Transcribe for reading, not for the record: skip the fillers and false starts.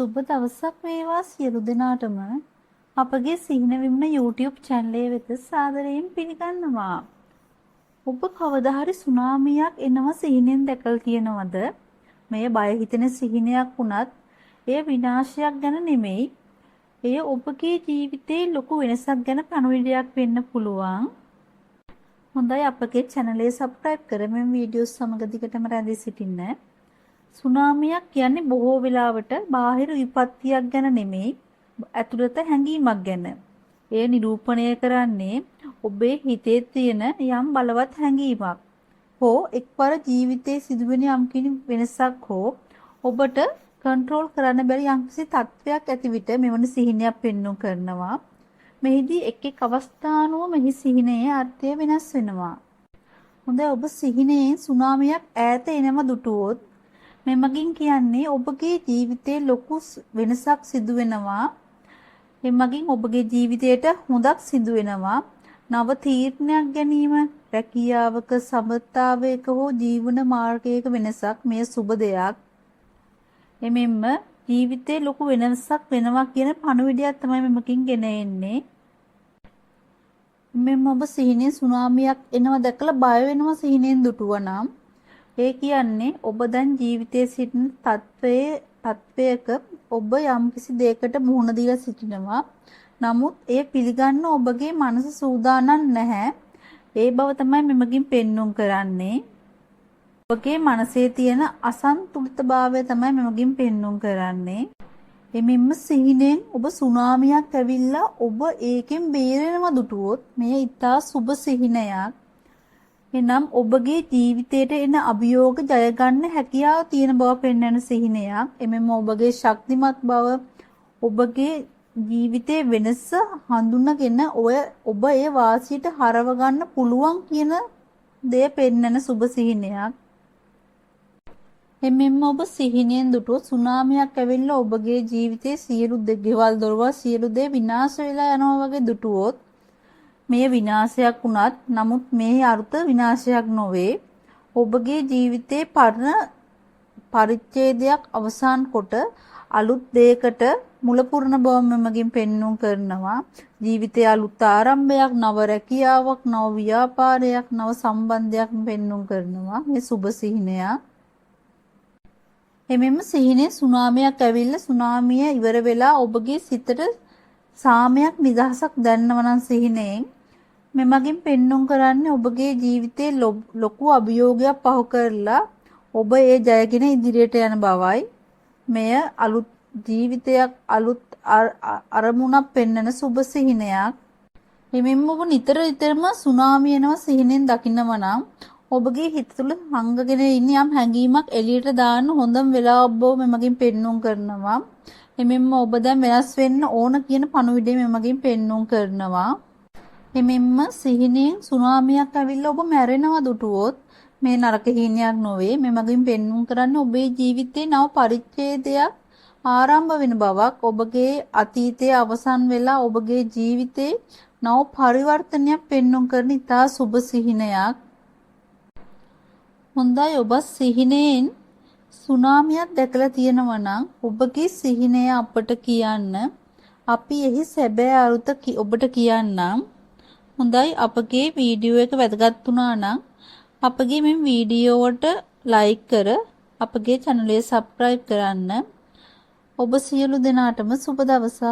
සුබ දවසක් වේවා සියලු දෙනාටම අපගේ සිහින විමන YouTube channel වෙත සාදරයෙන් පිළිගන්නවා. ඔබ කවදා හරි සුනාමියක් එනවා සිහිනෙන් දැකලා තියෙනවද? මෙය බය හිතෙන සිහිනයක් වුණත් එය විනාශයක් ගැන නෙමෙයි. එය ඔබගේ ජීවිතේ ලොකු වෙනසක් ගැන පණිවිඩයක් වෙන්න පුළුවන්. හොඳයි අපගේ channel එක subscribe කර මෙම වීඩියෝස් සමග දිගටම රැඳී සිටින්න. සුනාමියක් කියන්නේ බොහෝ වෙලාවට බාහිර විපත්තියක් ගැන නෙමෙයි ඇතුළත හැඟීමක් ගැන. එය නිරූපණය කරන්නේ ඔබේ හිතේ තියෙන යම් බලවත් හැඟීමක්. හෝ එක්වර ජීවිතයේ සිදුවෙන යම්කිසි වෙනසක් හෝ ඔබට කන්ට්‍රෝල් කරන්න බැරි යම්කිසි තත්වයක් ඇති විට මෙවන සිහිනයක් පෙන්වු කරනවා. මෙහිදී එක් එක් අවස්ථානුව මෙහි සිහිනයේ අර්ථය වෙනස් වෙනවා. හොඳයි ඔබ සිහිනයෙන් සුනාමියක් ඈත එනම දුටුවොත් මෙමගින් කියන්නේ ඔබගේ ජීවිතේ ලොකු වෙනසක් සිදු වෙනවා. එමගින් ඔබගේ ජීවිතයට හොඳක් සිදු වෙනවා. නව තීරණයක් ගැනීම, රැකියාවක සමතාවයක හෝ ජීවන මාර්ගයක වෙනසක් මේ සුබ දෙයක්. එමෙන්න ජීවිතේ ලොකු වෙනසක් වෙනවා කියන පණිවිඩයක් තමයි මෙමකින් ගෙන එන්නේ. මෙන්න ඔබ සිහිනේ සුනාමියක් එනවා දැකලා බය වෙනවා සිහිනෙන් දුටුවා නම් ඒ කියන්නේ ඔබ දැන් ජීවිතයේ සිටින තත්වයක ඔබ යම්කිසි දෙයකට මුහුණ දීලා සිටිනවා. නමුත් ඒ පිළිගන්න ඔබගේ මනස සූදානම් නැහැ. ඒ බව තමයි මෙමගින් පෙන්눔 කරන්නේ. ඔබගේ මනසේ තියෙන අසන්තුලිතභාවය තමයි මෙමගින් පෙන්눔 කරන්නේ. එමෙන්න සිහිනෙන් ඔබ සුනාමියක් ඇවිල්ලා ඔබ ඒකෙන් බේරෙනවා දුටුවොත් මෙය ඊටා සුබ සිහිනයක්. එනම් ඔබගේ ජීවිතයට එන අභියෝග ජය ගන්න හැකියාව තියෙන බව පෙන්වන සිහිනයක්. එමෙන්න ඔබගේ ශක්තිමත් බව ඔබගේ ජීවිතයේ වෙනස හඳුනගෙන ඔබ ඒ වාසියට හරව ගන්න පුළුවන් කියන දේ පෙන්වන සුබ සිහිනයක්. එමෙන්න ඔබ සිහිනෙන් දුටුවොත් සුනාමියක් ඇවිල්ලා ඔබගේ ජීවිතයේ සියලු ගෙවල් දොරවල් සියලු දේ විනාශ වෙලා යනවා වගේ දුටුවොත් මේ විනාශයක් වුණත් නමුත් මේ අර්ථ විනාශයක් නොවේ. ඔබගේ ජීවිතේ පරණ පරිච්ඡේදයක් අවසන් කොට අලුත් දෙයකට මුල පුරන බව මෙමගින් පෙන්වුම් කරනවා. ජීවිතයේ අලුත් ආරම්භයක්, නව රැකියාවක්, නව ව්‍යාපාරයක්, නව සම්බන්ධයක් පෙන්වුම් කරනවා. මේ සුබ සිහිනයක්. එමෙන්න සිහිනේ සුනාමියක් ඇවිල්ලා සුනාමිය ඉවර වෙලා ඔබගේ සිතට සාමයක් නිදහසක් දැනෙනවා නම් සිහිනෙන් මෙමගින් පෙන්눔 කරන්නේ ඔබගේ ජීවිතේ ලොකු අභියෝගයක් පහු කරලා ඔබ ඒ ජයගෙන ඉදිරියට යන බවයි. මෙය අලුත් ජීවිතයක් අලුත් අරමුණක් පෙන්වන සුබ සිහිනයක්. එමෙන්න ඔබ නිතරම සුනාමිය එනවා සිහිනෙන් දකින්නම නම් ඔබගේ හිත තුළ හංගගෙන ඉන්න යම් හැඟීමක් එළියට දාන්න හොඳම වෙලාව ඔබ මෙමගින් පෙන්눔 කරනවා. එමෙන්න ඔබ දැන් වෙනස් වෙන්න ඕන කියන පණිවිඩය මෙමගින් පෙන්눔 කරනවා. එමෙන්න සිහිනෙන් සුනාමියක් ඇවිල්ලා ඔබ මැරෙනවා දුටුවොත් මේ නරක හිණයක් නොවේ. මෙමගින් පෙන්눔 කරන්නේ ඔබේ ජීවිතේ නව පරිච්ඡේදයක් ආරම්භ වෙන බවක්. ඔබගේ අතීතයේ අවසන් වෙලා ඔබගේ ජීවිතේ නව පරිවර්තනයක් පෙන්눔 කරන ඉතා සුබ සිහිනයක්. හොඳයි ඔබ සිහිනෙන් සුනාමියක් දැකලා තියෙනවා නම් ඔබගේ සිහිනය අපට කියන්න. අපි එහි සැබෑ අරුත ඔබට කියන්නම්. හොඳයි අපගේ වීඩියෝ එක වැදගත් වුණා නම් අපගේ මේ වීඩියෝවට ලයික් කර අපගේ channel එක subscribe කරන්න. ඔබ සියලු දෙනාටම සුබ දවසක්.